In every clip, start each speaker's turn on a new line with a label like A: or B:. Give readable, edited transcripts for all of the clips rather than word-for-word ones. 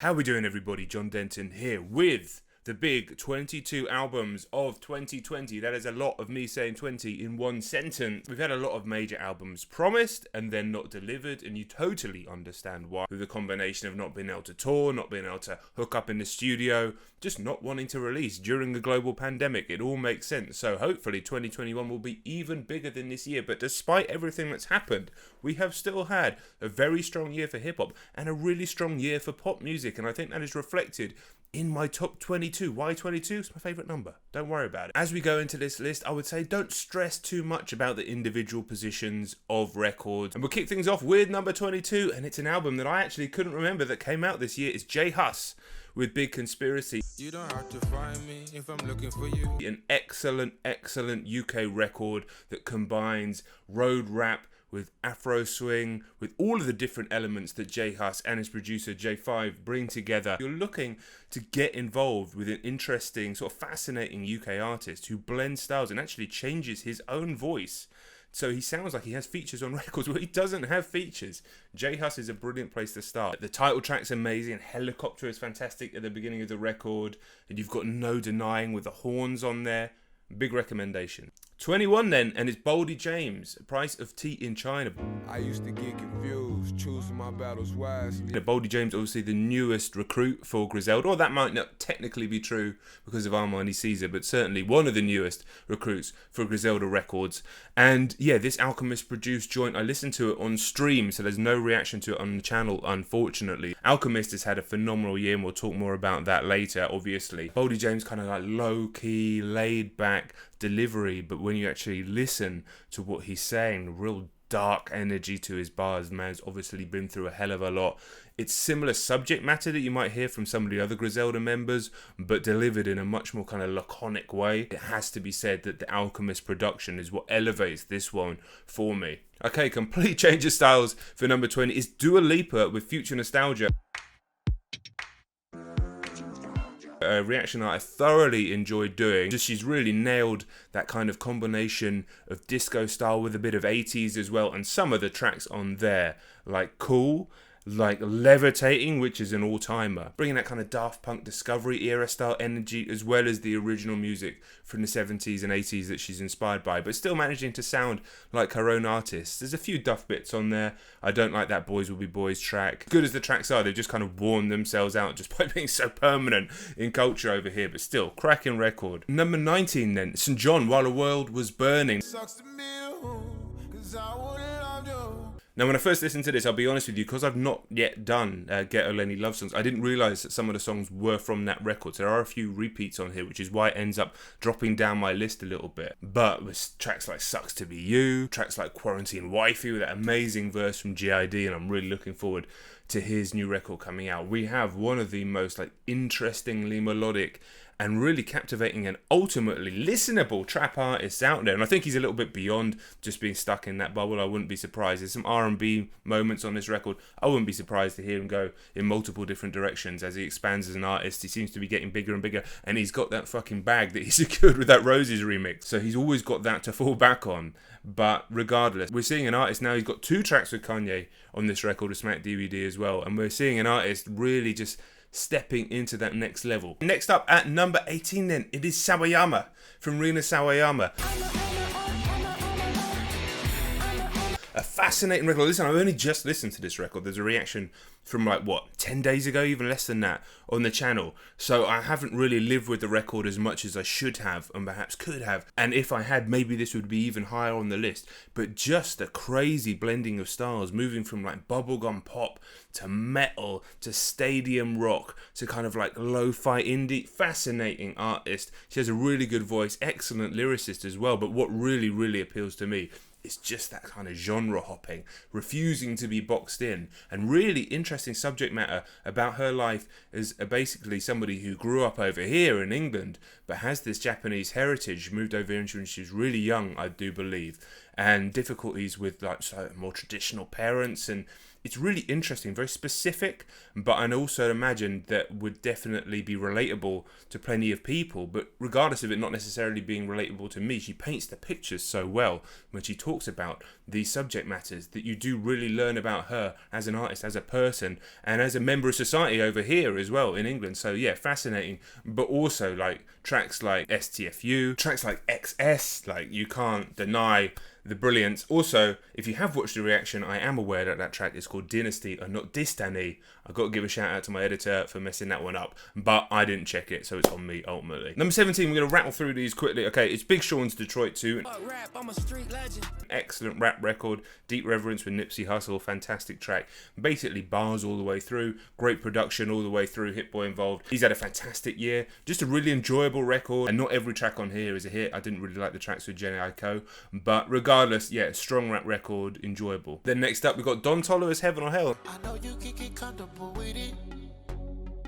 A: How we doing, everybody? John Denton here with the big 22 albums of 2020. That is a lot of me saying 20 in one sentence. We've had a lot of major albums promised and then not delivered, and you totally understand why. With the combination of not being able to tour, not being able to hook up in the studio, just not wanting to release during the global pandemic. It all makes sense. So hopefully 2021 will be even bigger than this year. But despite everything that's happened, we have still had a very strong year for hip hop and a really strong year for pop music. And I think that is reflected in my top 22. Why 22? It's my favourite number. Don't worry about it. As we go into this list, I would say don't stress too much about the individual positions of records. And we'll kick things off with number 22, and it's an album that I actually couldn't remember that came out this year. It's J Hus with Big Conspiracy. You don't have to find me if I'm looking for you. An excellent UK record that combines road rap with Afro swing, with all of the different elements that J Hus and his producer J5 bring together. You're looking to get involved with an interesting, sort of fascinating UK artist who blends styles and actually changes his own voice. So he sounds like he has features on records where he doesn't have features. J Hus is a brilliant place to start. The title track's amazing. Helicopter is fantastic at the beginning of the record. And you've got No Denying with the horns on there. Big recommendation. 21 then, and it's Boldy James, Price of Tea in China. I used to get confused, choosing my battles wisely. Boldy James, obviously the newest recruit for Griselda, or that might not technically be true because of Armani Caesar, but certainly one of the newest recruits for Griselda Records. And yeah, this Alchemist produced joint, I listened to it on stream, so there's no reaction to it on the channel, unfortunately. Alchemist has had a phenomenal year, and we'll talk more about that later, obviously. Boldy James kind of like low-key, laid-back delivery, but when you actually listen to what he's saying, real dark energy to his bars. The man's obviously been through a hell of a lot. It's similar subject matter that you might hear from some of the other Griselda members, but delivered in a much more kind of laconic way. It has to be said that the Alchemist production is what elevates this one for me. Okay, complete change of styles for number 20 is Dua Lipa with Future Nostalgia. A reaction that I thoroughly enjoyed doing. Just she's really nailed that kind of combination of disco style with a bit of 80s as well, and some of the tracks on there, like Cool, like Levitating, which is an all-timer, bringing that kind of Daft Punk Discovery era style energy as well as the original music from the 70s and 80s that she's inspired by, but still managing to sound like her own artist. There's a few duff bits on there. I don't like that Boys Will Be Boys track. Good as the tracks are, they've just kind of worn themselves out just by being so permanent in culture over here, but still, cracking record. Number 19 then, St. John, While the World Was Burning. Sucks to be you, 'cause I would love you. Now, when I first listened to this, I'll be honest with you, because I've not yet done Ghetto Lenny Love Songs, I didn't realise that some of the songs were from that record. So there are a few repeats on here, which is why it ends up dropping down my list a little bit. But with tracks like Sucks to Be You, tracks like Quarantine Wifey with that amazing verse from GID, and I'm really looking forward to his new record coming out. We have one of the most interestingly melodic and really captivating and ultimately listenable trap artists out there. And I think he's a little bit beyond just being stuck in that bubble. I wouldn't be surprised. There's some R&B moments on this record. I wouldn't be surprised to hear him go in multiple different directions as he expands as an artist. He seems to be getting bigger and bigger, and he's got that fucking bag that he secured with that Roses remix. So he's always got that to fall back on. But regardless, we're seeing an artist now. He's got 2 tracks with Kanye on this record, a Smack DVD as well. And we're seeing an artist really just stepping into that next level. Next up at number 18 then, it is Sawayama from Rina Sawayama. A fascinating record. Listen, I've only just listened to this record. There's a reaction from 10 days ago, even less than that, on the channel. So I haven't really lived with the record as much as I should have and perhaps could have. And if I had, maybe this would be even higher on the list. But just a crazy blending of styles, moving from bubblegum pop to metal to stadium rock to kind of lo-fi indie. Fascinating artist. She has a really good voice, excellent lyricist as well. But what really, really appeals to me, it's just that kind of genre hopping, refusing to be boxed in, and really interesting subject matter about her life as basically somebody who grew up over here in England but has this Japanese heritage, moved over here when she was really young, I do believe, and difficulties with more traditional parents, and It's really interesting, very specific, but I also imagine that would definitely be relatable to plenty of people. But regardless of it not necessarily being relatable to me, she paints the pictures so well when she talks about these subject matters that you do really learn about her as an artist, as a person, and as a member of society over here as well in England. So yeah, fascinating. But also like tracks like STFU, tracks like XS, like you can't deny the brilliance. Also, if you have watched the reaction, I am aware that that track is called Dynasty and not Distany. I've got to give a shout out to my editor for messing that one up, but I didn't check it, so it's on me ultimately. Number 17, we're going to rattle through these quickly. Okay, it's Big Sean's Detroit 2.
B: Rap, I'm a street legend.
A: Excellent rap record, Deep Reverence with Nipsey Hussle, fantastic track. Basically bars all the way through, great production all the way through, Hit Boy involved. He's had a fantastic year, just a really enjoyable record, and not every track on here is a hit. I didn't really like the tracks with Jenny Aiko, but regardless, yeah, strong rap record, enjoyable. Then next up, we got Don Toliver's Heaven or Hell.
B: I know you can get comfortable with it.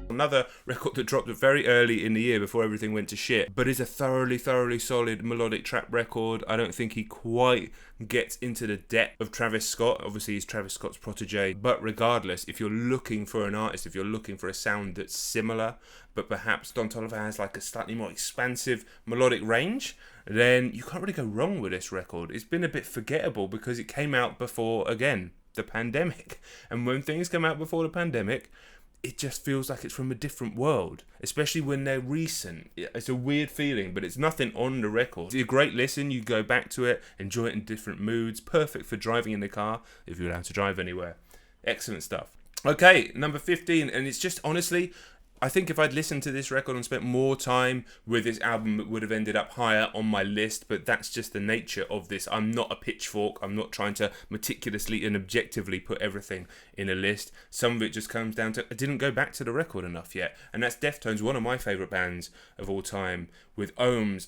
A: Another record that dropped very early in the year before everything went to shit, but is a thoroughly solid melodic trap record. I don't think he quite gets into the depth of Travis Scott. Obviously, he's Travis Scott's protege, but regardless, if you're looking for an artist, if you're looking for a sound that's similar, but perhaps Don Toliver has like a slightly more expansive melodic range, then you can't really go wrong with this record. It's been a bit forgettable because it came out before, again, the pandemic. And when things come out before the pandemic, it just feels like it's from a different world, especially when they're recent. It's a weird feeling, but it's nothing on the record. It's a great listen. You go back to it, enjoy it in different moods. Perfect for driving in the car, if you're allowed to drive anywhere. Excellent stuff. Okay, number 15, and it's just honestly, I think if I'd listened to this record and spent more time with this album, it would have ended up higher on my list, but that's just the nature of this. I'm not a pitchfork. I'm not trying to meticulously and objectively put everything in a list. Some of it just comes down to I didn't go back to the record enough yet, and that's Deftones, one of my favourite bands of all time, with Ohms.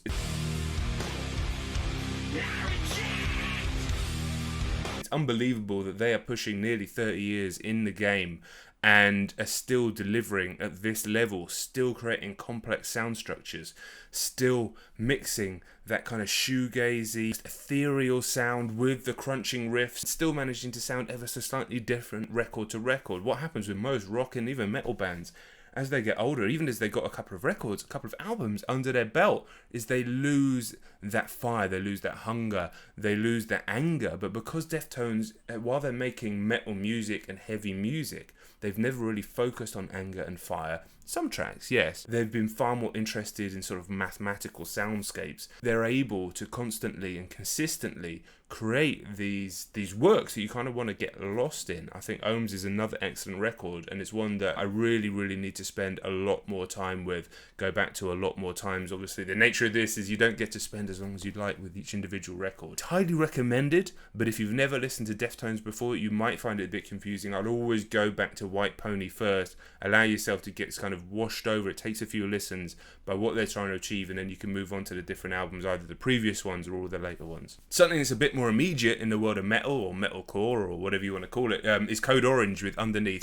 A: It's unbelievable that they are pushing nearly 30 years in the game and are still delivering at this level, still creating complex sound structures, still mixing that kind of shoegazy, ethereal sound with the crunching riffs, still managing to sound ever so slightly different record to record. What happens with most rock and even metal bands as they get older, even as they got a couple of records, a couple of albums under their belt, is they lose that fire, they lose that hunger, they lose that anger. But because Deftones, while they're making metal music and heavy music, they've never really focused on anger and fire. Some tracks, yes. They've been far more interested in sort of mathematical soundscapes. They're able to constantly and consistently create these works that you kind of want to get lost in. I think Ohms is another excellent record, and it's one that I really need to spend a lot more time with, go back to a lot more times. Obviously, the nature of this is you don't get to spend as long as you'd like with each individual record. It's highly recommended, but if you've never listened to Deftones before, you might find it a bit confusing. I'd always go back to White Pony first, allow yourself to get kind of washed over. It takes a few listens by what they're trying to achieve, and then you can move on to the different albums, either the previous ones or all the later ones. Something that's a bit more immediate in the world of metal or metalcore or whatever you want to call it is Code Orange with Underneath,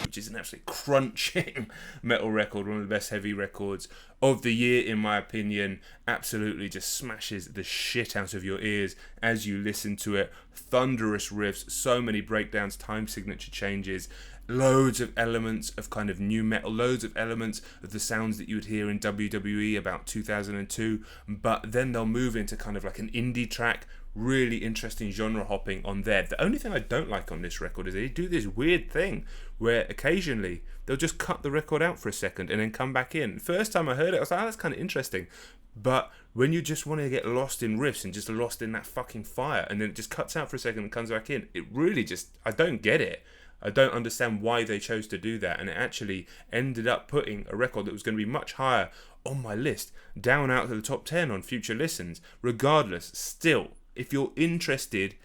A: which is an absolutely crunching metal record, one of the best heavy records of the year in my opinion. Absolutely just smashes the shit out of your ears as you listen to it. Thunderous riffs, so many breakdowns, time signature changes, loads of elements of kind of new metal, loads of elements of the sounds that you would hear in WWE about 2002, but then they'll move into kind of like an indie track. Really interesting genre hopping on there. The only thing I don't like on this record is they do this weird thing where occasionally they'll just cut the record out for a second and then come back in. First time I heard it, I was like, oh, that's kind of interesting. But when you just want to get lost in riffs and just lost in that fucking fire, and then it just cuts out for a second and comes back in, it really just, I don't get it. I don't understand why they chose to do that, and it actually ended up putting a record that was going to be much higher on my list down out to the top 10 on future listens. Regardless, still, if you're interested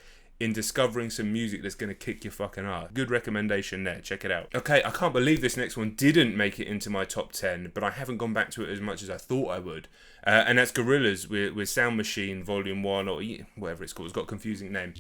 A: in discovering some music that's going to kick your fucking ass, good recommendation there, check it out. Okay, I can't believe this next one didn't make it into my top 10, but I haven't gone back to it as much as I thought I would, and that's Gorillaz with Sound Machine Volume 1, or whatever it's called. It's got a confusing name.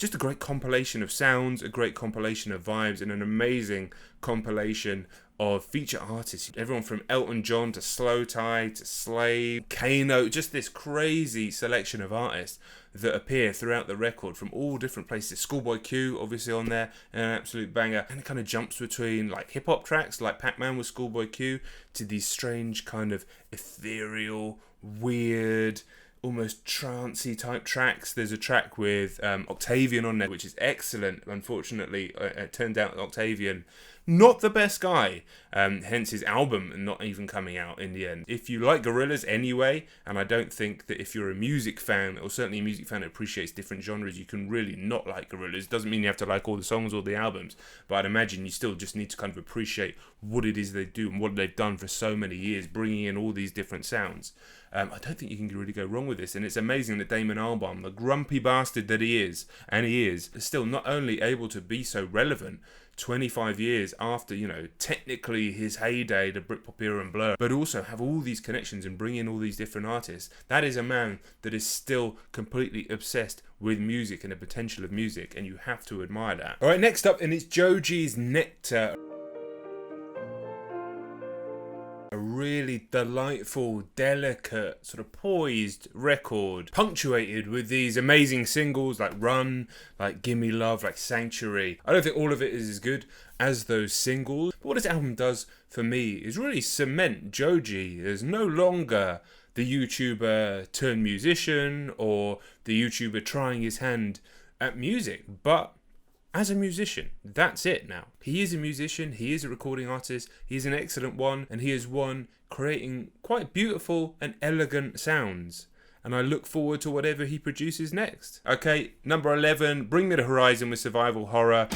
A: just a great compilation of sounds, a great compilation of vibes, and an amazing compilation of feature artists. Everyone from Elton John to Slow Tie to Slave, Kano, just this crazy selection of artists that appear throughout the record from all different places. Schoolboy Q obviously on there, an absolute banger, and it kind of jumps between like hip hop tracks like Pac-Man with Schoolboy Q to these strange kind of ethereal, weird, almost trancey type tracks. There's a track with Octavian on there, which is excellent. Unfortunately, it turned out Octavian, not the best guy, hence his album not even coming out in the end. If you like Gorillaz anyway, and I don't think that if you're a music fan, or certainly a music fan that appreciates different genres, you can really not like Gorillaz. Doesn't mean you have to like all the songs or the albums, but I'd imagine you still just need to kind of appreciate what it is they do and what they've done for so many years, bringing in all these different sounds. I don't think you can really go wrong with this, and it's amazing that Damon Albarn, the grumpy bastard that he is, is still not only able to be so relevant 25 years after, technically his heyday, the Britpop era and Blur, but also have all these connections and bring in all these different artists. That is a man that is still completely obsessed with music and the potential of music, and you have to admire that. Alright, next up, and it's Joji's Nectar. A really delightful, delicate, sort of poised record, punctuated with these amazing singles like Run, like Gimme Love, like Sanctuary. I don't think all of it is as good as those singles, but what this album does for me is really cement Joji as no longer the YouTuber turned musician or the YouTuber trying his hand at music, but as a musician. That's it now. He is a musician, he is a recording artist, he's an excellent one, and he is one creating quite beautiful and elegant sounds. And I look forward to whatever he produces next. Okay, number 11, Bring Me the Horizon with Survival Horror.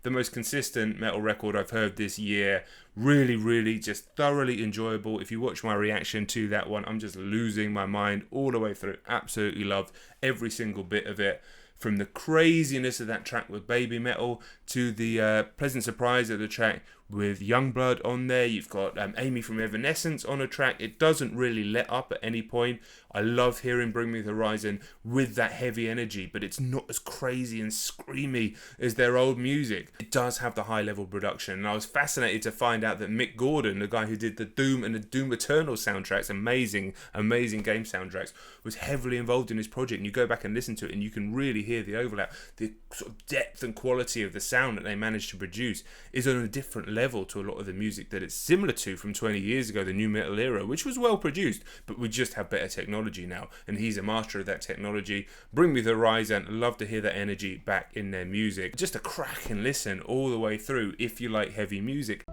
A: The most consistent metal record I've heard this year. Really, really just thoroughly enjoyable. If you watch my reaction to that one, I'm just losing my mind all the way through. Absolutely loved every single bit of it. From the craziness of that track with Baby Metal to the pleasant surprise of the track with Youngblood on there. You've got Amy from Evanescence on a track. It doesn't really let up at any point. I love hearing Bring Me the Horizon with that heavy energy, but it's not as crazy and screamy as their old music. It does have the high level production, and I was fascinated to find out that Mick Gordon, the guy who did the Doom and the Doom Eternal soundtracks, amazing game soundtracks, was heavily involved in this project. And you go back and listen to it and you can really hear the overlap. The sort of depth and quality of the sound that they managed to produce is on a different level to a lot of the music that it's similar to from 20 years ago, the new metal era, which was well produced, but we just have better technology now, and he's a master of that technology. Bring Me the Horizon, love to hear that energy back in their music. Just a cracking listen all the way through if you like heavy music.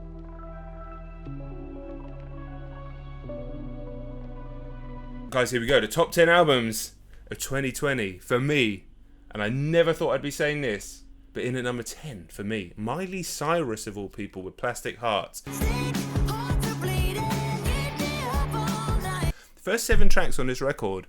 A: Guys, here we go, the top 10 albums of 2020 for me, and I never thought I'd be saying this, but in at number 10 for me, Miley Cyrus of all people with Plastic Hearts. The first 7 tracks on this record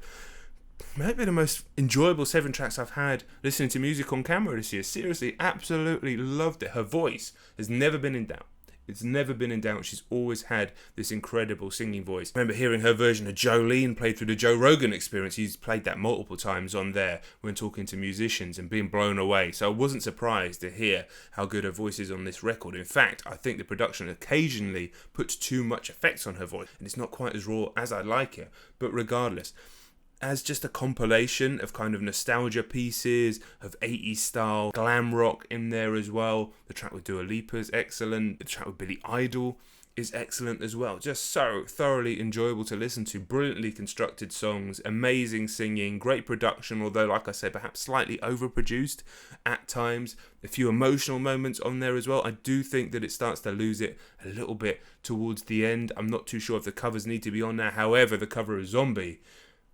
A: might be the most enjoyable 7 tracks I've had listening to music on camera this year. Seriously, absolutely loved it. Her voice has never been in doubt. It's never been in doubt. She's always had this incredible singing voice. I remember hearing her version of Jolene played through the Joe Rogan Experience. He's played that multiple times on there when talking to musicians and being blown away. So I wasn't surprised to hear how good her voice is on this record. In fact, I think the production occasionally puts too much effects on her voice, and it's not quite as raw as I like it. But regardless, as just a compilation of kind of nostalgia pieces, of 80s style glam rock in there as well. The track with Dua Lipa is excellent. The track with Billy Idol is excellent as well. Just so thoroughly enjoyable to listen to. Brilliantly constructed songs, amazing singing, great production, although like I said, perhaps slightly overproduced at times. A few emotional moments on there as well. I do think that it starts to lose it a little bit towards the end. I'm not too sure if the covers need to be on there. However, the cover of Zombie,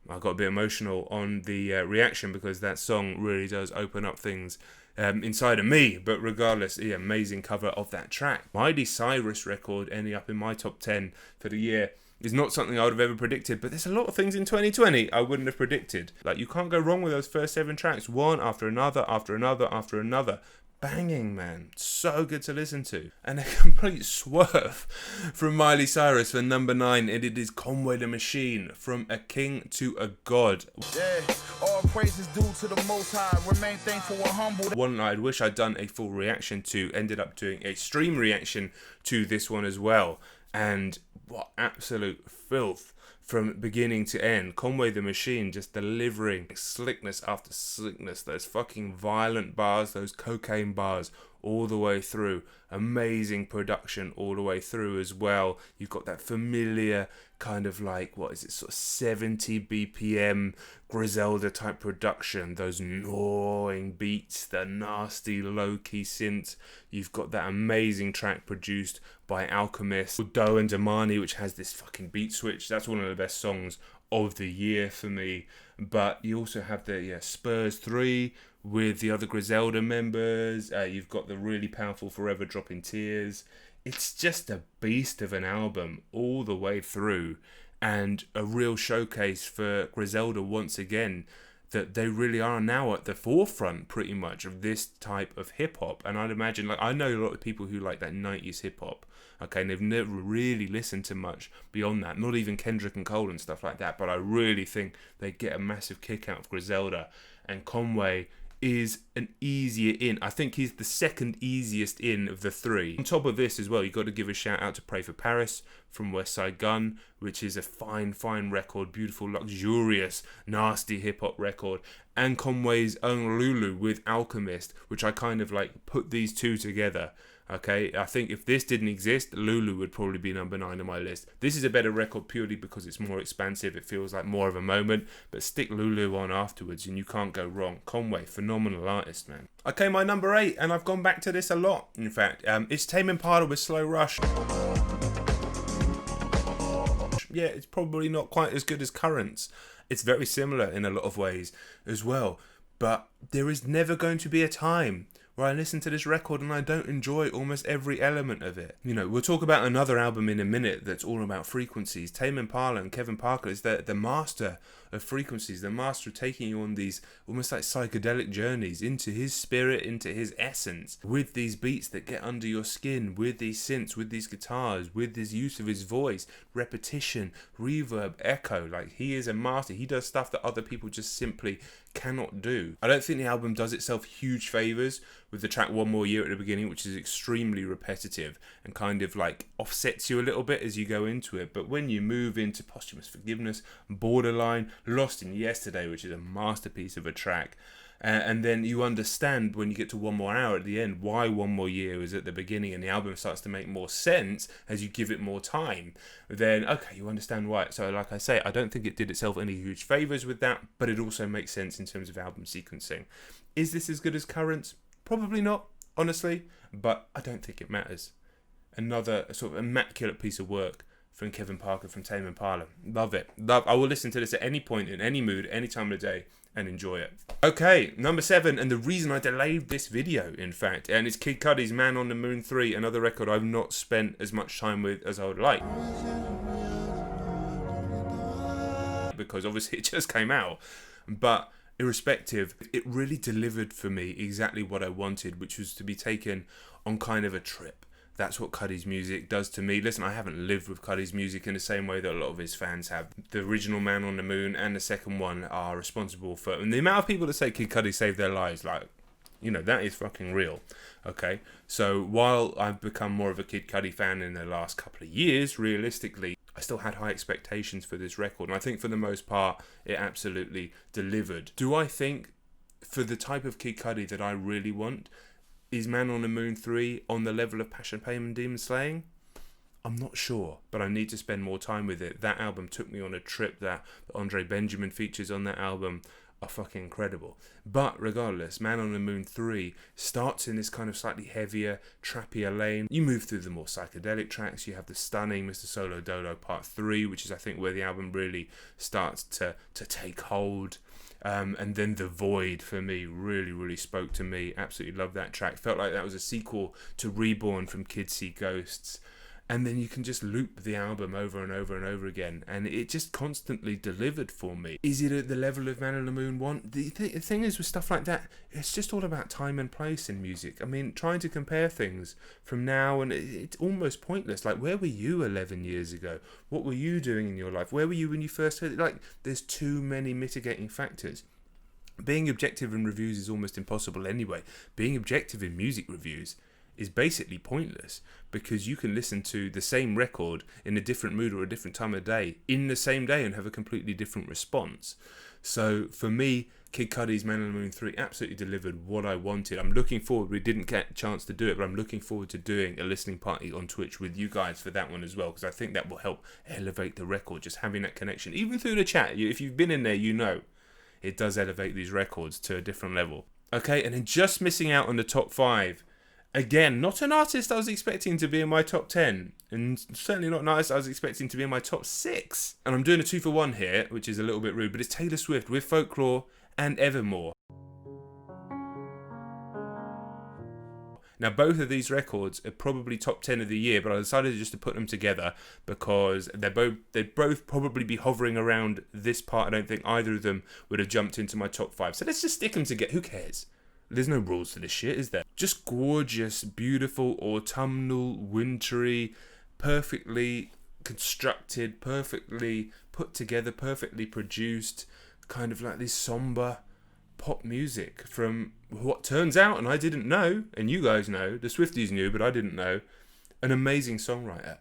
A: I got a bit emotional on the reaction because that song really does open up things inside of me. But regardless, the amazing cover of that track. Miley Cyrus record ending up in my top 10 for the year is not something I would have ever predicted, but there's a lot of things in 2020 I wouldn't have predicted. Like, you can't go wrong with those first 7 tracks, one after another, after another, after another. banging, man. So good to listen to. And a complete swerve from Miley Cyrus for number 9, and it is Conway the Machine, From a King to a God.
C: Yeah, all praises due to the Most High. Remain thankful and humble.
A: One I wish I'd done a full reaction to. Ended up doing a stream reaction to this one as well. And what absolute filth from beginning to end. Conway the Machine just delivering slickness after slickness. Those fucking violent bars, those cocaine bars all the way through. Amazing production all the way through as well. You've got that familiar kind of like, what is it, sort of 70 BPM Griselda type production. Those gnawing beats, the nasty low-key synth. You've got that amazing track produced by Alchemist, RODEO and Damani, which has this fucking beat switch. That's one of the best songs of the year for me. But you also have the Spurs 3 with the other Griselda members. You've got the really powerful Forever Dropping Tears. It's just a beast of an album all the way through, and a real showcase for Griselda once again, that they really are now at the forefront pretty much of this type of hip-hop. And I'd imagine, like, I know a lot of people who like that 90s hip-hop, okay, and they've never really listened to much beyond that, not even Kendrick and Cole and stuff like that, but I really think they get a massive kick out of Griselda, and Conway is an easier in. I think he's the second easiest in of the 3. On top of this as well, you've got to give a shout out to Pray for Paris from Westside Gunn, which is a fine record, beautiful, luxurious, nasty hip-hop record. And Conway's own Lulu with Alchemist, which I kind of like put these two together. Okay, I think if this didn't exist, Lulu would probably be number 9 on my list. This is a better record purely because it's more expansive. It feels like more of a moment, but stick Lulu on afterwards and you can't go wrong. Conway, phenomenal artist, man. Okay, my number 8, and I've gone back to this a lot, in fact. It's Tame Impala with Slow Rush. Yeah, it's probably not quite as good as Currents. It's very similar in a lot of ways as well. But there is never going to be a time where I listen to this record and I don't enjoy almost every element of it. You know, we'll talk about another album in a minute that's all about frequencies. Tame Impala and Kevin Parker is the master of frequencies, the master of taking you on these almost like psychedelic journeys into his spirit, into his essence, with these beats that get under your skin, with these synths, with these guitars, with his use of his voice, repetition, reverb, echo. Like, he is a master. He does stuff that other people just simply cannot do. I don't think the album does itself huge favours with the track One More Year at the beginning, which is extremely repetitive and kind of like offsets you a little bit as you go into it. But when you move into Posthumous Forgiveness, Borderline, Lost in Yesterday, which is a masterpiece of a track, and then you understand when you get to One More Hour at the end why One More Year is at the beginning, and the album starts to make more sense as you give it more time. Then, okay, you understand why. So like I say, I don't think it did itself any huge favours with that, but it also makes sense in terms of album sequencing. Is this as good as Currents? Probably not, honestly, but I don't think it matters. Another sort of immaculate piece of work from Kevin Parker from Tame Impala. Love it. I will listen to this at any point, in any mood, any time of the day, and enjoy it. Okay, number 7, and the reason I delayed this video, in fact, and it's Kid Cudi's Man on the Moon 3, another record I've not spent as much time with as I would like. Because obviously it just came out. But irrespective, it really delivered for me exactly what I wanted, which was to be taken on kind of a trip. That's what Cudi's music does to me. Listen, I haven't lived with Cudi's music in the same way that a lot of his fans have. The original Man on the Moon and the second one are responsible for... And the amount of people that say Kid Cudi saved their lives, like, you know, that is fucking real. Okay? So while I've become more of a Kid Cudi fan in the last couple of years, realistically, I still had high expectations for this record. And I think for the most part, it absolutely delivered. Do I think for the type of Kid Cudi that I really want... Is Man on the Moon 3 on the level of Passion, Pain and Demon Slaying? I'm not sure, but I need to spend more time with it. That album took me on a trip. That the Andre Benjamin features on that album are fucking incredible. But regardless, Man on the Moon 3 starts in this kind of slightly heavier, trappier lane. You move through the more psychedelic tracks. You have the stunning Mr. Solo Dolo Part 3, which is, I think, where the album really starts to take hold. And then The Void, for me, really spoke to me. Absolutely love that track. Felt like that was a sequel to Reborn from Kids See Ghosts. and then you can just loop the album over and over and over again, and it just constantly delivered for me. Is it at the level of Man on the Moon 1? The thing is, with stuff like that, it's just all about time and place in music. I mean, trying to compare things from now, and it's almost pointless. Like, where were you 11 years ago? What were you doing in your life? Where were you when you first heard it? Like, there's too many mitigating factors. Being objective in reviews is almost impossible anyway. Being objective in music reviews is basically pointless, because you can listen to the same record in a different mood or a different time of day in the same day and have a completely different response. So for me, Kid Cudi's Man on the Moon 3 absolutely delivered what I wanted. I'm looking forward, we didn't get a chance to do it, but I'm looking forward to doing a listening party on Twitch with you guys for that one as well, because I think that will help elevate the record, just having that connection. Even through the chat, if you've been in there, you know it does elevate these records to a different level. Okay, and then just missing out on the top 5. Again, not an artist I was expecting to be in my top 10, and certainly not an artist I was expecting to be in my top 6. And I'm doing a 2-for-1 here, which is a little bit rude, but it's Taylor Swift with Folklore and Evermore. Now, both of these records are probably top 10 of the year, but I decided just to put them together because they'd both probably be hovering around this part. I don't think either of them would have jumped into my top 5. So let's just stick them together. Who cares? There's no rules for this shit, is there? Just gorgeous, beautiful, autumnal, wintry, perfectly constructed, perfectly put together, perfectly produced, kind of like this somber pop music from what turns out, and I didn't know, and you guys know, the Swifties knew, but I didn't know, an amazing songwriter.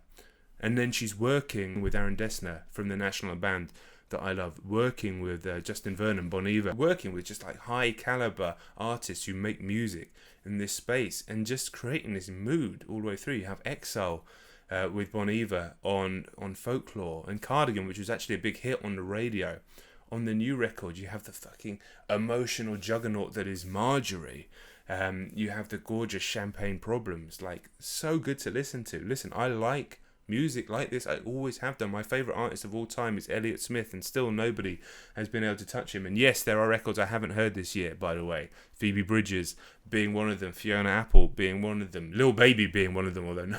A: And then she's working with Aaron Dessner from the National Band that I love, working with Justin Vernon, Bon Iver, working with just like high caliber artists who make music in this space and just creating this mood all the way through. You have Exile with Bon Iver on Folklore, and Cardigan, which was actually a big hit on the radio. On the new record, you have the fucking emotional juggernaut that is Marjorie. You have the gorgeous Champagne Problems. Like, so good to listen to. Listen, I like music like this. I always have done. My favourite artist of all time is Elliott Smith, and still nobody has been able to touch him. And yes, there are records I haven't heard this year, by the way. Phoebe Bridgers being one of them, Fiona Apple being one of them, Lil Baby being one of them, although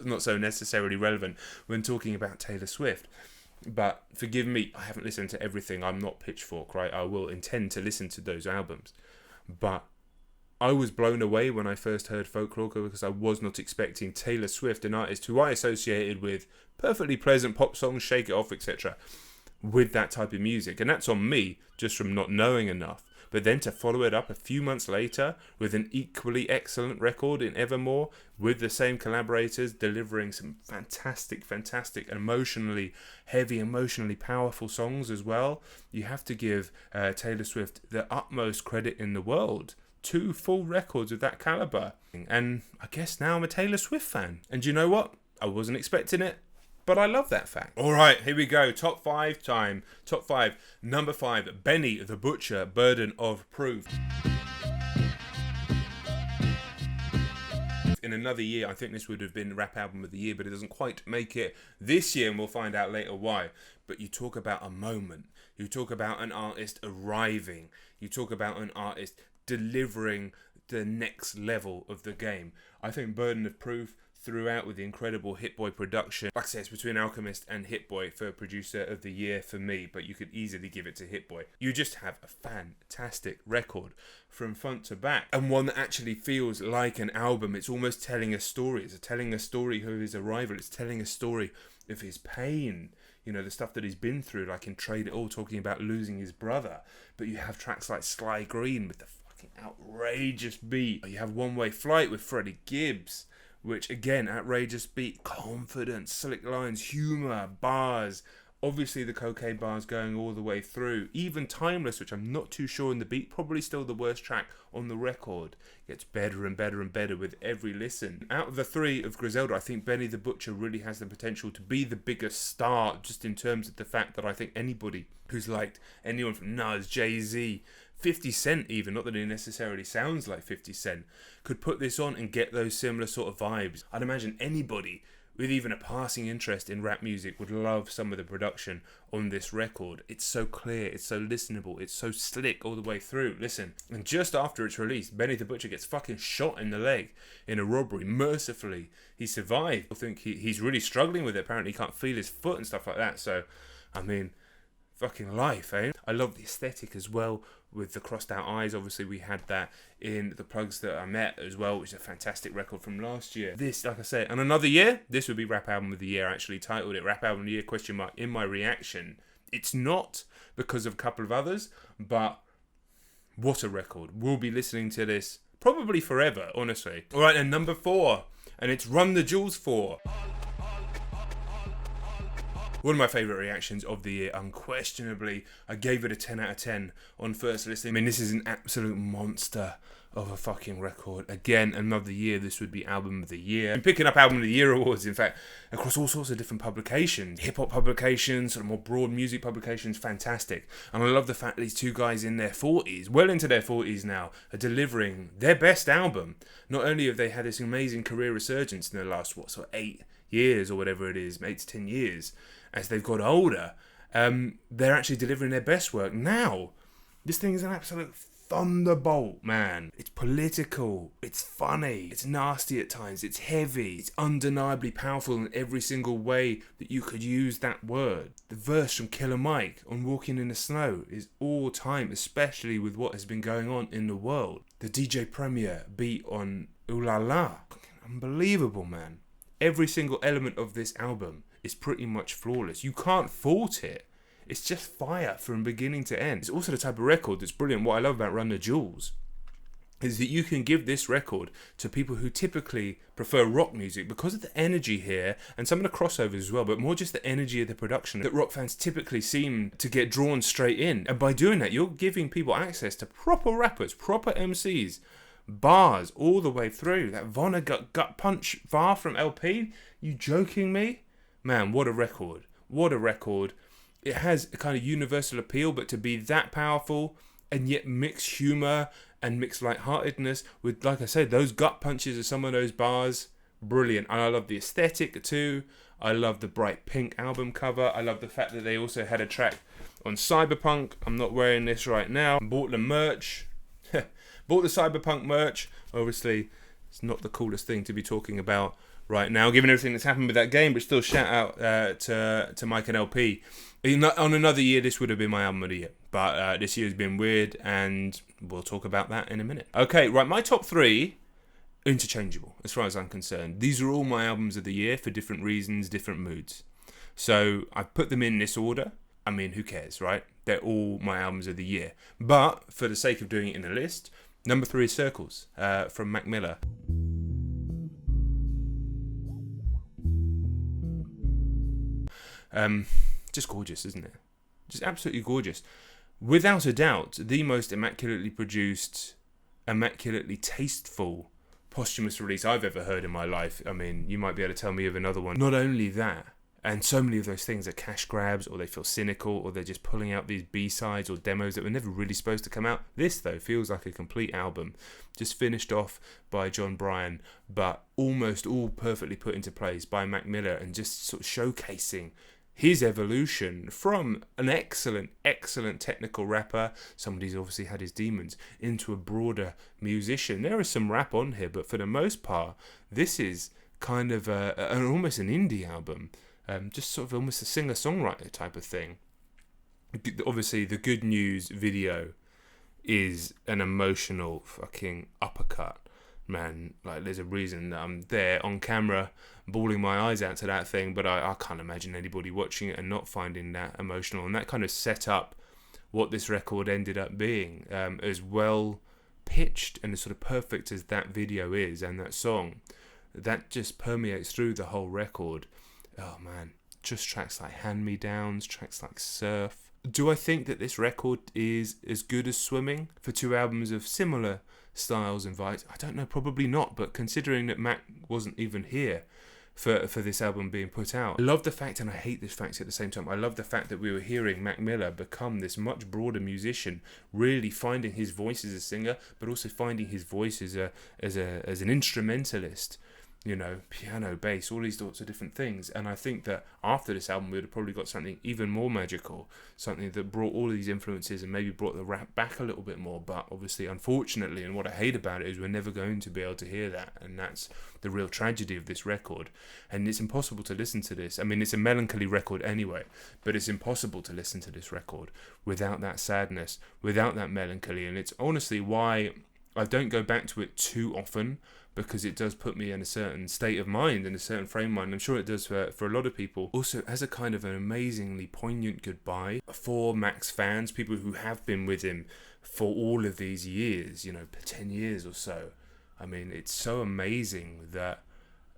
A: not so necessarily relevant when talking about Taylor Swift. But forgive me, I haven't listened to everything. I'm not Pitchfork, right? I will intend to listen to those albums. But I was blown away when I first heard Folklore, because I was not expecting Taylor Swift, an artist who I associated with perfectly pleasant pop songs, Shake It Off, etc., with that type of music. And that's on me, just from not knowing enough. But then to follow it up a few months later with an equally excellent record in Evermore, with the same collaborators, delivering some fantastic, emotionally heavy, emotionally powerful songs as well. You have to give Taylor Swift the utmost credit in the world. 2 full records of that caliber. And I guess now I'm a Taylor Swift fan. And you know what? I wasn't expecting it, but I love that fact. Alright, here we go. Top 5 time. Top 5. Number 5, Benny the Butcher, Burden of Proof. In another year, I think this would have been Rap Album of the Year, but it doesn't quite make it this year, and we'll find out later why. But you talk about a moment. You talk about an artist arriving. You talk about an artist delivering the next level of the game. I think Burden of Proof throughout with the incredible Hit Boy production. Like I said, it's between Alchemist and Hit Boy for Producer of the Year for me, but you could easily give it to Hit Boy. You just have a fantastic record from front to back, and one that actually feels like an album. It's almost telling a story. It's telling a story of his arrival. It's telling a story of his pain. You know, the stuff that he's been through, like in Trade It All, talking about losing his brother. But you have tracks like Sly Green with the fucking outrageous beat. You have One Way Flight with Freddie Gibbs, which again, outrageous beat, confidence, slick lines, humour, bars. Obviously the cocaine bars going all the way through. Even Timeless, which I'm not too sure in the beat, probably still the worst track on the record, gets better and better and better with every listen. Out of the 3 of Griselda, I think Benny the Butcher really has the potential to be the biggest star, just in terms of the fact that I think anybody who's liked anyone from Nas, Jay-Z, 50 Cent even, not that he necessarily sounds like 50 Cent, could put this on and get those similar sort of vibes. I'd imagine anybody with even a passing interest in rap music would love some of the production on this record. It's so clear, it's so listenable, it's so slick all the way through. Listen, and just after it's released, Benny the Butcher gets fucking shot in the leg in a robbery. Mercifully, he survived. I think he's really struggling with it. Apparently he can't feel his foot and stuff like that. So, I mean, fucking life, eh? I love the aesthetic as well, with the crossed out eyes. Obviously we had that in The Plugs That I Met as well, which is a fantastic record from last year. This, like I said, and another year, this would be Rap Album of the Year. I actually titled it Rap Album of the Year ? In my reaction. It's not because of a couple of others, but what a record. We'll be listening to this probably forever, honestly. Alright, and number 4, and it's Run the Jewels 4. One of my favourite reactions of the year, unquestionably. I gave it a 10 out of 10 on first listening. I mean, this is an absolute monster of a fucking record. Again, another year, this would be Album of the Year. I'm picking up Album of the Year awards, in fact, across all sorts of different publications. Hip-hop publications, sort of more broad music publications, fantastic. And I love the fact that these two guys in their 40s, well into their 40s now, are delivering their best album. Not only have they had this amazing career resurgence in the last, 8 years or whatever it is, 8 to 10 years, as they've got older, they're actually delivering their best work now. This thing is an absolute thunderbolt, man. It's political, it's funny, it's nasty at times, it's heavy, it's undeniably powerful in every single way that you could use that word. The verse from Killer Mike on Walking in the Snow is all time, especially with what has been going on in the world. The DJ Premier beat on Ooh La La, unbelievable, man. Every single element of this album is pretty much flawless. You can't fault it. It's just fire from beginning to end. It's also the type of record that's brilliant. What I love about Run the Jewels is that you can give this record to people who typically prefer rock music because of the energy here and some of the crossovers as well, but more just the energy of the production that rock fans typically seem to get drawn straight in. And by doing that, you're giving people access to proper rappers, proper MCs, bars all the way through. That Vonnegut gut punch bar from LP, you joking me? Man, what a record. What a record. It has a kind of universal appeal, but to be that powerful and yet mix humour and mix lightheartedness with, like I said, those gut punches of some of those bars, brilliant. And I love the aesthetic too. I love the bright pink album cover. I love the fact that they also had a track on Cyberpunk. I'm not wearing this right now. Bought the merch. Bought the Cyberpunk merch. Obviously, it's not the coolest thing to be talking about right now, given everything that's happened with that game, but still shout out to Mike and LP. On another year, this would have been my album of the year, but this year's been weird, and we'll talk about that in a minute. Okay, right, my top 3, interchangeable, as far as I'm concerned. These are all my albums of the year for different reasons, different moods. So I've put them in this order. I mean, who cares, right? They're all my albums of the year. But for the sake of doing it in a list, number 3 is Circles from Mac Miller. Just gorgeous, isn't it? Just absolutely gorgeous. Without a doubt, the most immaculately produced, immaculately tasteful posthumous release I've ever heard in my life. I mean, you might be able to tell me of another one. Not only that, and so many of those things are cash grabs, or they feel cynical, or they're just pulling out these B-sides or demos that were never really supposed to come out. This, though, feels like a complete album, just finished off by John Bryan, but almost all perfectly put into place by Mac Miller, and just sort of showcasing his evolution from an excellent technical rapper, somebody who's obviously had his demons, into a broader musician. There is some rap on here, but for the most part, this is kind of almost an indie album. Just sort of almost a singer-songwriter type of thing. Obviously, the Good News video is an emotional fucking uppercut. Man, like, there's a reason that I'm there on camera bawling my eyes out to that thing, but I can't imagine anybody watching it and not finding that emotional. And that kind of set up what this record ended up being, as well pitched and as sort of perfect as that video is and that song. That just permeates through the whole record. Oh man, just tracks like Hand Me Downs, tracks like Surf. Do I think that this record is as good as Swimming for 2 albums of similar styles and vibes? I don't know, probably not, but considering that Mac wasn't even here for this album being put out, I love the fact, and I hate this fact at the same time, I love the fact that we were hearing Mac Miller become this much broader musician, really finding his voice as a singer, but also finding his voice as an instrumentalist. piano, bass, all these sorts of different things. And I think that after this album, we would have probably got something even more magical, something that brought all of these influences and maybe brought the rap back a little bit more. But obviously, unfortunately, and what I hate about it is we're never going to be able to hear that. And that's the real tragedy of this record. And it's impossible to listen to this. I mean, it's a melancholy record anyway, but it's impossible to listen to this record without that sadness, without that melancholy. And it's honestly why I don't go back to it too often, because it does put me in a certain state of mind, in a certain frame of mind. I'm sure it does for a lot of people. Also, as a kind of an amazingly poignant goodbye for Max fans, people who have been with him for all of these years, 10 years or so. I mean, it's so amazing that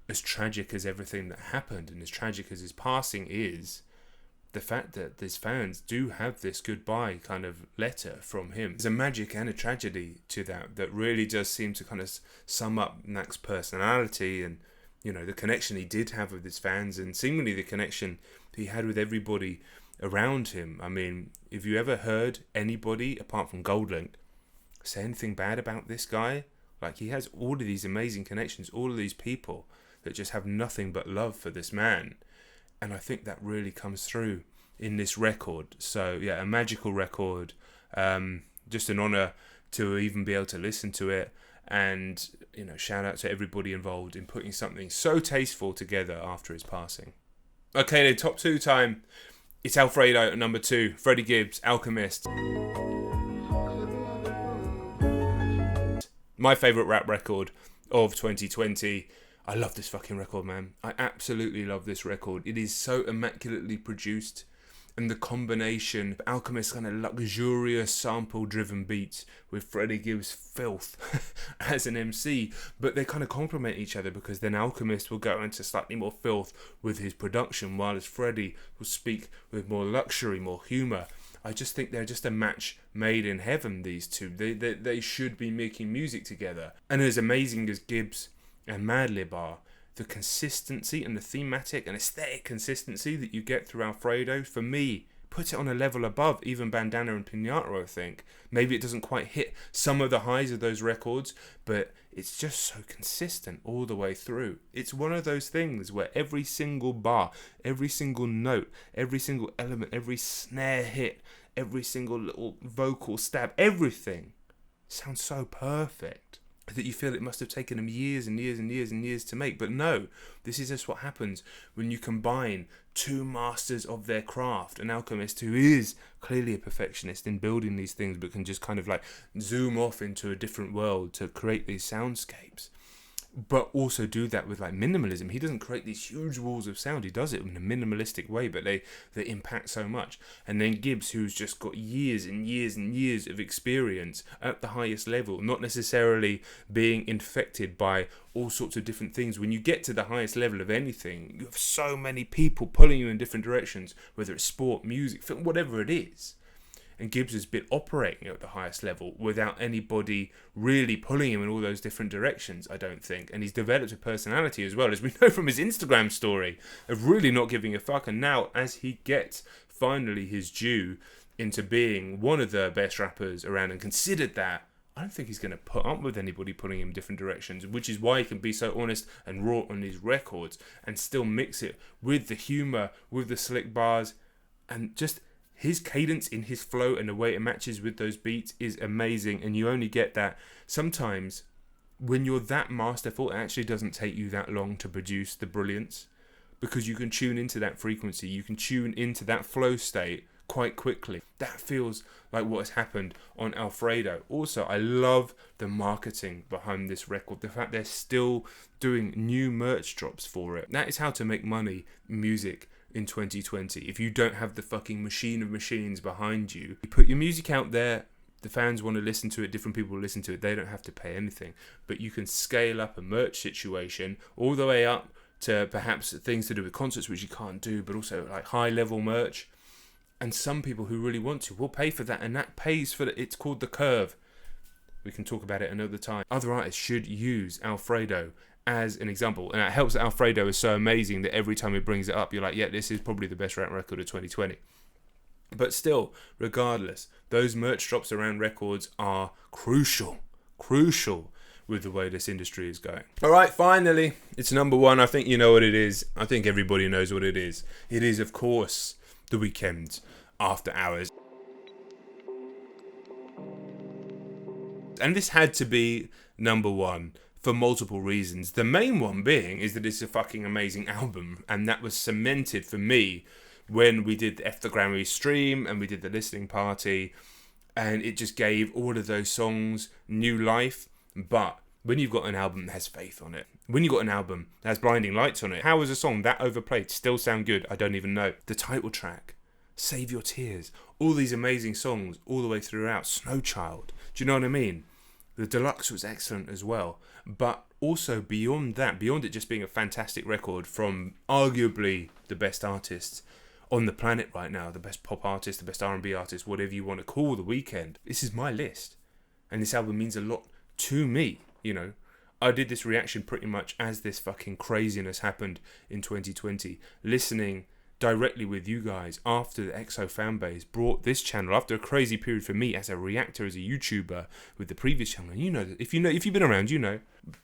A: as tragic as everything that happened and as tragic as his passing is, the fact that these fans do have this goodbye kind of letter from him. There's a magic and a tragedy to that really does seem to kind of sum up Mac's personality and, the connection he did have with his fans and seemingly the connection he had with everybody around him. I mean, if you ever heard anybody, apart from Goldlink, say anything bad about this guy, like he has all of these amazing connections, all of these people that just have nothing but love for this man. And I think that really comes through in this record. So, yeah, a magical record. Just an honour to even be able to listen to it. And, shout out to everybody involved in putting something so tasteful together after his passing. Okay, then, top 2 time. It's Alfredo at number 2. Freddie Gibbs, Alchemist. My favourite rap record of 2020. I love this fucking record, man. I absolutely love this record. It is so immaculately produced. And the combination of Alchemist's kind of luxurious sample-driven beats with Freddie Gibbs' filth as an MC. But they kind of complement each other because then Alchemist will go into slightly more filth with his production, while as Freddie will speak with more luxury, more humour. I just think they're just a match made in heaven, these two. They should be making music together. And as amazing as Gibbs and Madlib are, the consistency and the thematic and aesthetic consistency that you get through Alfredo, for me, put it on a level above even Bandana and Pinata, I think. Maybe it doesn't quite hit some of the highs of those records, but it's just so consistent all the way through. It's one of those things where every single bar, every single note, every single element, every snare hit, every single little vocal stab, everything sounds so perfect that you feel it must have taken them years and years and years and years to make. But no, this is just what happens when you combine two masters of their craft. An alchemist who is clearly a perfectionist in building these things, but can just kind of like zoom off into a different world to create these soundscapes. But also do that with like minimalism. He doesn't create these huge walls of sound. He does it in a minimalistic way, but they impact so much. And then Gibbs, who's just got years and years and years of experience at the highest level, not necessarily being infected by all sorts of different things. When you get to the highest level of anything, you have so many people pulling you in different directions, whether it's sport, music, film, whatever it is. And Gibbs has been operating at the highest level without anybody really pulling him in all those different directions, I don't think. And he's developed a personality as well, as we know from his Instagram story, of really not giving a fuck. And now, as he gets finally his due into being one of the best rappers around and considered that, I don't think he's going to put up with anybody pulling him in different directions, which is why he can be so honest and raw on these records and still mix it with the humour, with the slick bars, and just his cadence in his flow and the way it matches with those beats is amazing. And you only get that sometimes when you're that masterful. It actually doesn't take you that long to produce the brilliance, because you can tune into that frequency, you can tune into that flow state quite quickly. That feels like what has happened on Alfredo. Also, I love the marketing behind this record, the fact they're still doing new merch drops for it. That is how to make money music in 2020. If you don't have the fucking machine of machines behind you, you put your music out there, the fans want to listen to it, different people will listen to it, they don't have to pay anything. But you can scale up a merch situation all the way up to perhaps things to do with concerts, which you can't do, but also like high level merch. And some people who really want to will pay for that, and that pays for it's called the curve. We can talk about it another time. Other artists should use Alfredo as an example, and it helps that Alfredo is so amazing that every time he brings it up, you're like, yeah, this is probably the best rap record of 2020. But still, regardless, those merch drops around records are crucial. with the way this industry is going. All right, finally, it's number one. I think you know what it is. I think everybody knows what it is. It is, of course, The Weeknd, After Hours. And this had to be number one for multiple reasons. The main one being is that it's a fucking amazing album, and that was cemented for me when we did the F the Grammy stream and we did the listening party, and it just gave all of those songs new life. But when you've got an album that has faith on it, when you've got an album that has Blinding Lights on it, how is a song that overplayed still sound good? I don't even know. The title track, Save Your Tears, all these amazing songs all the way throughout. Snow Child, do you know what I mean? The deluxe was excellent as well. But also beyond that, beyond it just being a fantastic record from arguably the best artists on the planet right now, the best pop artist, the best R&B artist, whatever you want to call The Weeknd, this is my list. And this album means a lot to me, you know. I did this reaction pretty much as this fucking craziness happened in 2020, listening directly with you guys after the EXO fanbase brought this channel, after a crazy period for me as a reactor, as a YouTuber with the previous channel. And you know, if you've been around, you know,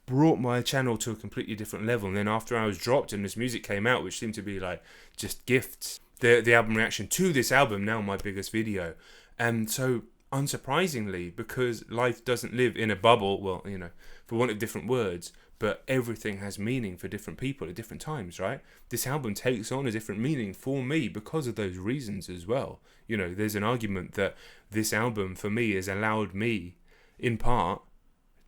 A: brought my channel to a completely different level. And then After Hours dropped and this music came out, which seemed to be like just gifts. The album reaction to this album, now my biggest video. And so unsurprisingly, because life doesn't live in a bubble, well, you know, for want of different words, but everything has meaning for different people at different times, right? This album takes on a different meaning for me because of those reasons as well. You know, there's an argument that this album for me has allowed me, in part,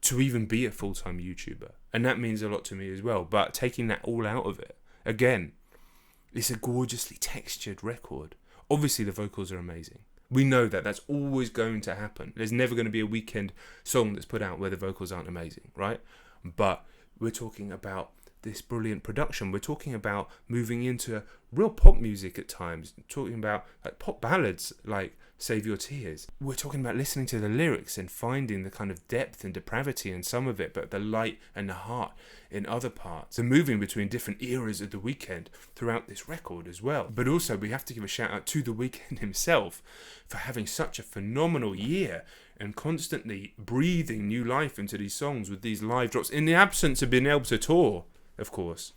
A: to even be a full-time YouTuber. And that means a lot to me as well. But taking that all out of it, again, it's a gorgeously textured record. Obviously, the vocals are amazing. We know that that's always going to happen. There's never going to be a Weeknd song that's put out where the vocals aren't amazing, right? But we're talking about this brilliant production. We're talking about moving into real pop music at times. Talking about like pop ballads like Save Your Tears. We're talking about listening to the lyrics and finding the kind of depth and depravity in some of it, but the light and the heart in other parts. And moving between different eras of The Weeknd throughout this record as well. But also we have to give a shout out to The Weeknd himself for having such a phenomenal year and constantly breathing new life into these songs with these live drops, in the absence of being able to tour, of course.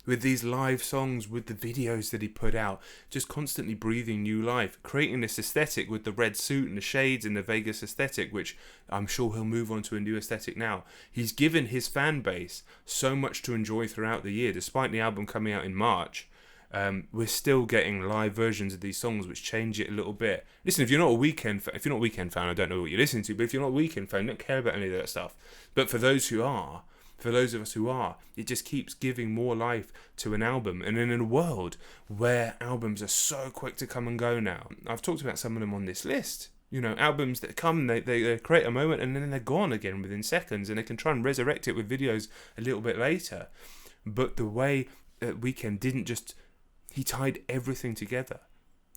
A: With these live songs, with the videos that he put out, just constantly breathing new life, creating this aesthetic with the red suit and the shades and the Vegas aesthetic, which I'm sure he'll move on to a new aesthetic now. He's given his fan base so much to enjoy throughout the year. Despite the album coming out in March, we're still getting live versions of these songs which change it a little bit. Listen, if you're not a Weeknd fan, I don't know what you're listening to, but if you're not a Weeknd fan, you don't care about any of that stuff. But for those who are, for those of us who are, it just keeps giving more life to an album. And in a world where albums are so quick to come and go now, I've talked about some of them on this list. You know, albums that come, they create a moment and then they're gone again within seconds, and they can try and resurrect it with videos a little bit later. But the way Weeknd didn't just, he tied everything together.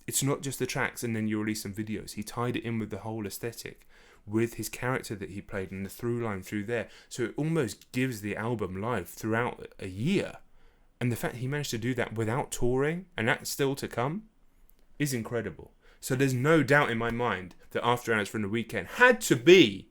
A: It's not just the tracks and then you release some videos. He tied it in with the whole aesthetic, with his character that he played and the through line through there. So it almost gives the album life throughout a year. And the fact he managed to do that without touring, and that's still to come, is incredible. So there's no doubt in my mind that After Hours from The Weeknd had to be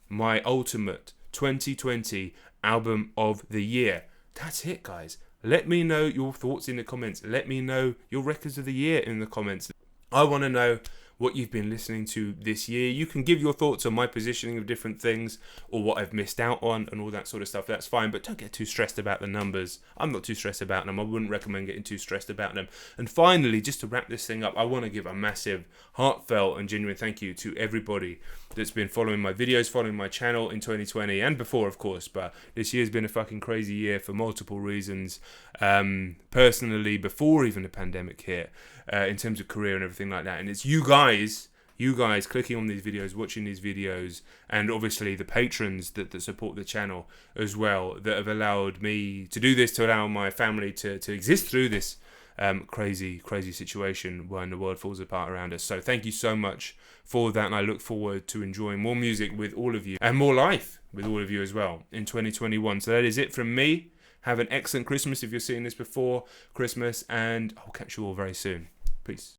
A: my ultimate 2020 album of the year. That's it, guys. Let me know your thoughts in the comments. Let me know your records of the year in the comments. I want to know what you've been listening to this year. You can give your thoughts on my positioning of different things or what I've missed out on and all that sort of stuff. That's fine, but don't get too stressed about the numbers. I'm not too stressed about them. I wouldn't recommend getting too stressed about them. And finally, just to wrap this thing up, I want to give a massive, heartfelt and genuine thank you to everybody that's been following my videos, following my channel in 2020 and before, of course. But this year's been a fucking crazy year for multiple reasons. Personally, before even the pandemic hit, in terms of career and everything like that. And it's you guys clicking on these videos, watching these videos, and obviously the patrons that support the channel as well, that have allowed me to do this, to allow my family to exist through this crazy situation when the world falls apart around us. So thank you so much for that, and I look forward to enjoying more music with all of you and more life with all of you as well in 2021. So that is it from me. Have an excellent Christmas if you're seeing this before Christmas, and I'll catch you all very soon. Peace.